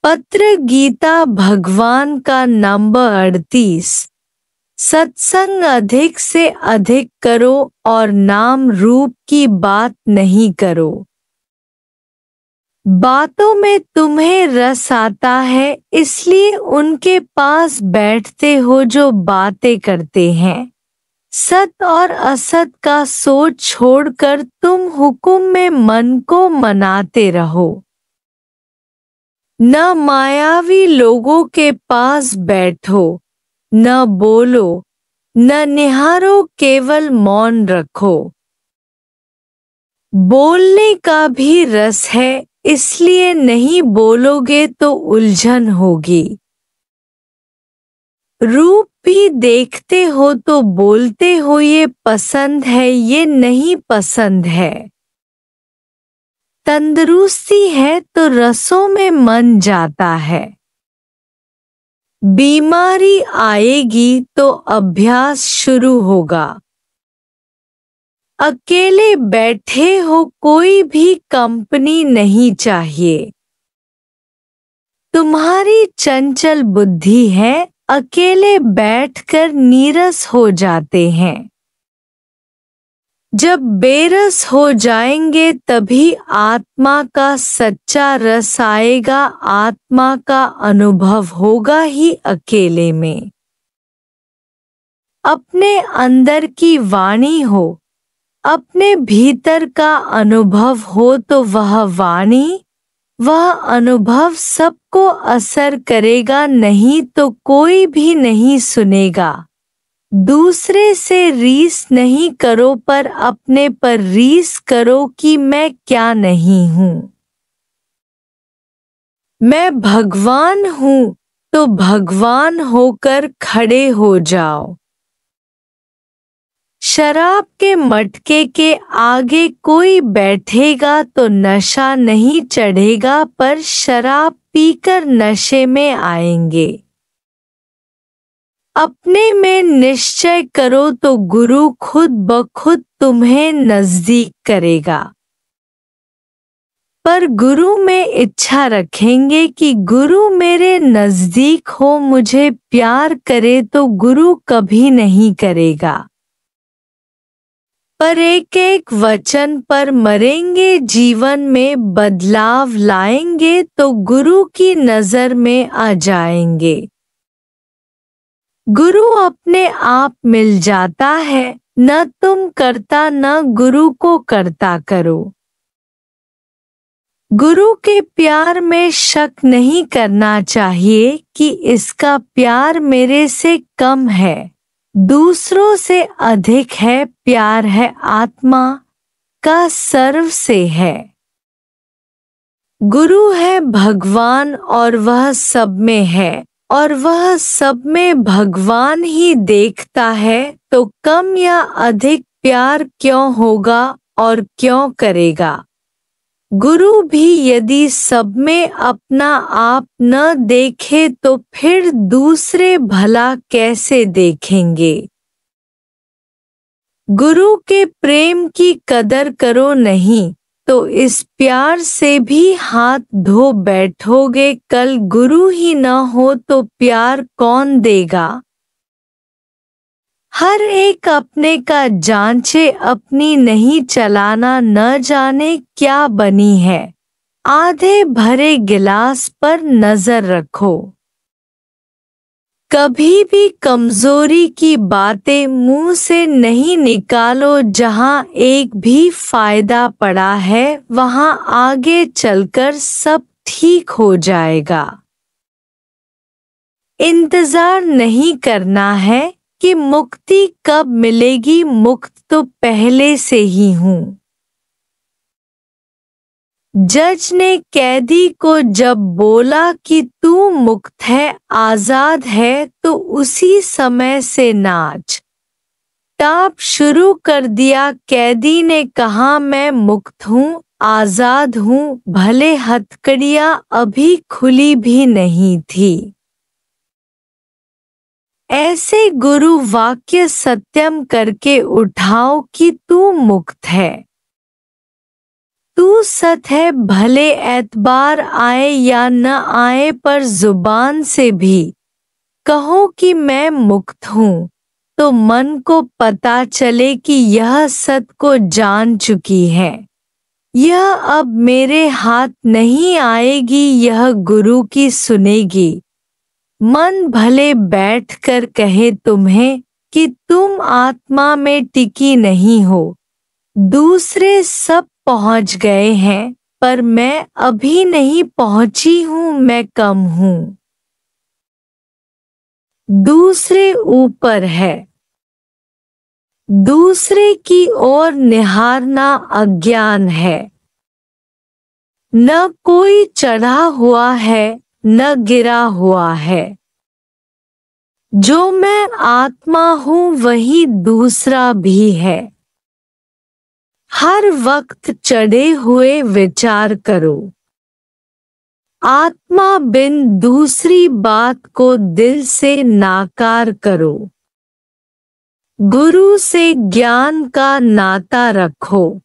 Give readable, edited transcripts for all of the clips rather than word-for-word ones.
पत्र गीता भगवान का नंबर 38। सत्संग अधिक से अधिक करो और नाम रूप की बात नहीं करो। बातों में तुम्हें रस आता है, इसलिए उनके पास बैठते हो जो बातें करते हैं। सत और असत का सोच छोड़कर तुम हुक्म में मन को मनाते रहो। न मायावी लोगों के पास बैठो, न बोलो, न निहारो, केवल मौन रखो। बोलने का भी रस है, इसलिए नहीं बोलोगे तो उलझन होगी। रूप भी देखते हो तो बोलते हो ये पसंद है, ये नहीं पसंद है। तंदुरुस्ती है तो रसों में मन जाता है। बीमारी आएगी तो अभ्यास शुरू होगा। अकेले बैठे हो, कोई भी कंपनी नहीं चाहिए। तुम्हारी चंचल बुद्धि है, अकेले बैठकर नीरस हो जाते हैं। जब बेरस हो जाएंगे तभी आत्मा का सच्चा रस आएगा। आत्मा का अनुभव होगा ही अकेले में। अपने अंदर की वाणी हो, अपने भीतर का अनुभव हो तो वह वाणी, वह अनुभव सबको असर करेगा, नहीं तो कोई भी नहीं सुनेगा। दूसरे से रीस नहीं करो, पर अपने पर रीस करो कि मैं क्या नहीं हूँ। मैं भगवान हूँ तो भगवान होकर खड़े हो जाओ। शराब के मटके के आगे कोई बैठेगा तो नशा नहीं चढ़ेगा, पर शराब पीकर नशे में आएंगे। अपने में निश्चय करो तो गुरु खुद ब खुद तुम्हें नजदीक करेगा। पर गुरु में इच्छा रखेंगे कि गुरु मेरे नजदीक हो, मुझे प्यार करे, तो गुरु कभी नहीं करेगा। पर एक एक वचन पर मरेंगे, जीवन में बदलाव लाएंगे तो गुरु की नजर में आ जाएंगे। गुरु अपने आप मिल जाता है, न तुम करता न गुरु को करता करो। गुरु के प्यार में शक नहीं करना चाहिए कि इसका प्यार मेरे से कम है, दूसरों से अधिक है। प्यार है आत्मा का, सर्व से है। गुरु है भगवान और वह सब में है, और वह सब में भगवान ही देखता है, तो कम या अधिक प्यार क्यों होगा और क्यों करेगा। गुरु भी यदि सब में अपना आप न देखे तो फिर दूसरे भला कैसे देखेंगे। गुरु के प्रेम की कदर करो नहीं तो इस प्यार से भी हाथ धो बैठोगे। कल गुरु ही न हो तो प्यार कौन देगा। हर एक अपने का जांचे, अपनी नहीं चलाना, न जाने क्या बनी है। आधे भरे गिलास पर नजर रखो। कभी भी कमजोरी की बातें मुंह से नहीं निकालो। जहां एक भी फायदा पड़ा है वहां आगे चलकर सब ठीक हो जाएगा। इंतजार नहीं करना है कि मुक्ति कब मिलेगी, मुक्त तो पहले से ही हूँ। जज ने कैदी को जब बोला कि तू मुक्त है, आजाद है, तो उसी समय से नाच टाप शुरू कर दिया। कैदी ने कहा मैं मुक्त हूँ, आजाद हूँ, भले हथकड़ियाँ अभी खुली भी नहीं थी। ऐसे गुरु वाक्य सत्यम करके उठाओ कि तू मुक्त है। तू सत है, भले एतबार आए या न आए, पर जुबान से भी कहो कि मैं मुक्त हूँ, तो मन को पता चले कि यह सत को जान चुकी है। यह अब मेरे हाथ नहीं आएगी, यह गुरु की सुनेगी। मन भले बैठकर कहे तुम्हें कि तुम आत्मा में टिकी नहीं हो, दूसरे सब पहुंच गए हैं, पर मैं अभी नहीं पहुंची हूँ, मैं कम हूँ। दूसरे ऊपर है। दूसरे की ओर निहारना अज्ञान है। न कोई चढ़ा हुआ है, न गिरा हुआ है। जो मैं आत्मा हूँ वही दूसरा भी है। हर वक्त चढ़े हुए विचार करो। आत्मा बिन दूसरी बात को दिल से नाकार करो। गुरु से ज्ञान का नाता रखो।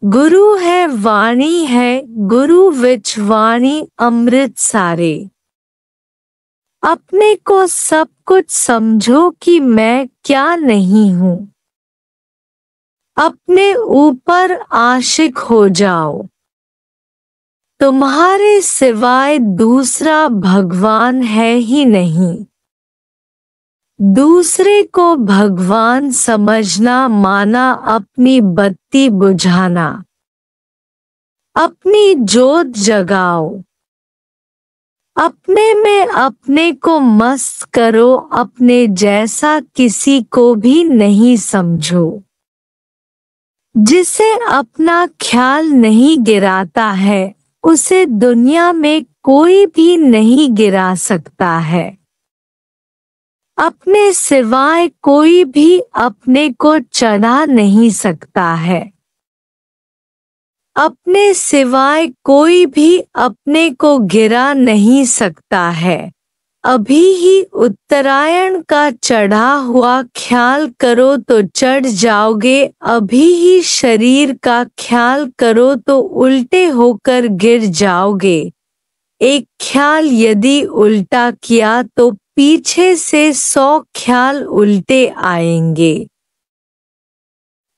गुरु है वाणी है, गुरु विच वाणी अमृत सारे। अपने को सब कुछ समझो कि मैं क्या नहीं हूँ। अपने ऊपर आशिक हो जाओ। तुम्हारे सिवाय दूसरा भगवान है ही नहीं। दूसरे को भगवान समझना माना अपनी बत्ती बुझाना। अपनी जोत जगाओ। अपने में अपने को मस्त करो, अपने जैसा किसी को भी नहीं समझो। जिसे अपना ख्याल नहीं गिराता है, उसे दुनिया में कोई भी नहीं गिरा सकता है। अपने सिवाय कोई भी अपने को चढ़ा नहीं सकता है। अपने सिवाय कोई भी अपने को गिरा नहीं सकता है। अभी ही उत्तरायण का चढ़ा हुआ ख्याल करो तो चढ़ जाओगे, अभी ही शरीर का ख्याल करो तो उल्टे होकर गिर जाओगे। एक ख्याल यदि उल्टा किया तो पीछे से 100 ख्याल उल्टे आएंगे।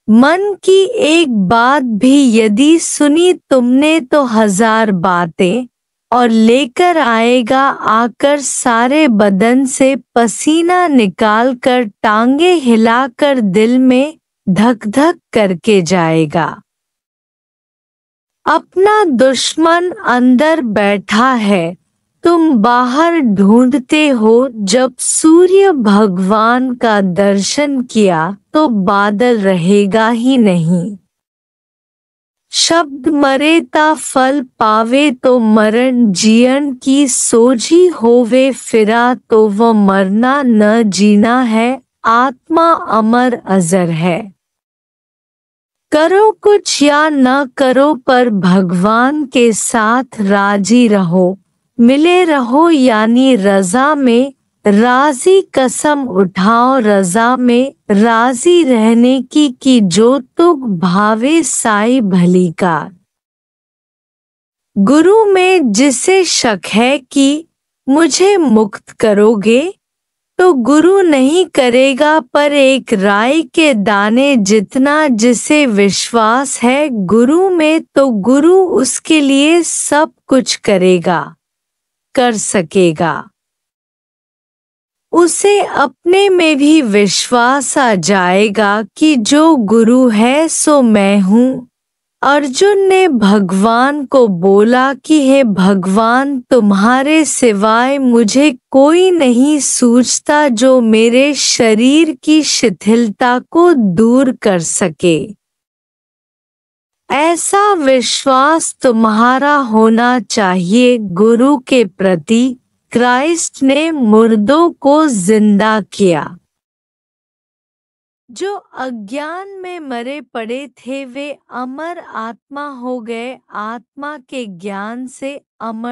मन की एक बात भी यदि सुनी तुमने तो 1000 बातें और लेकर आएगा, आकर सारे बदन से पसीना निकालकर टांगे हिलाकर दिल में धक धक करके जाएगा। अपना दुश्मन अंदर बैठा है, तुम बाहर ढूंढते हो। जब सूर्य भगवान का दर्शन किया तो बादल रहेगा ही नहीं। शब्द मरे ता फल पावे, तो मरण जीवन की सोझी होवे फिरा, तो वह मरना न जीना है, आत्मा अमर अजर है। करो कुछ या न करो, पर भगवान के साथ राजी रहो। मिले रहो यानी रजा में राजी, कसम उठाओ रजा में राजी रहने की जो तुक भावे साई भली का। गुरु में जिसे शक है कि मुझे मुक्त करोगे, तो गुरु नहीं करेगा, पर एक राई के दाने जितना जिसे विश्वास है गुरु में, तो गुरु उसके लिए सब कुछ करेगा, कर सकेगा। उसे अपने में भी विश्वास आ जाएगा कि जो गुरु है सो मैं हूँ। अर्जुन ने भगवान को बोला कि हे भगवान, तुम्हारे सिवाय मुझे कोई नहीं सूझता जो मेरे शरीर की शिथिलता को दूर कर सके। ऐसा विश्वास तुम्हारा होना चाहिए गुरु के प्रति। क्राइस्ट ने मुर्दों को जिंदा किया। जो अज्ञान में मरे पड़े थे वे अमर आत्मा हो गए। आत्मा के ज्ञान से अमर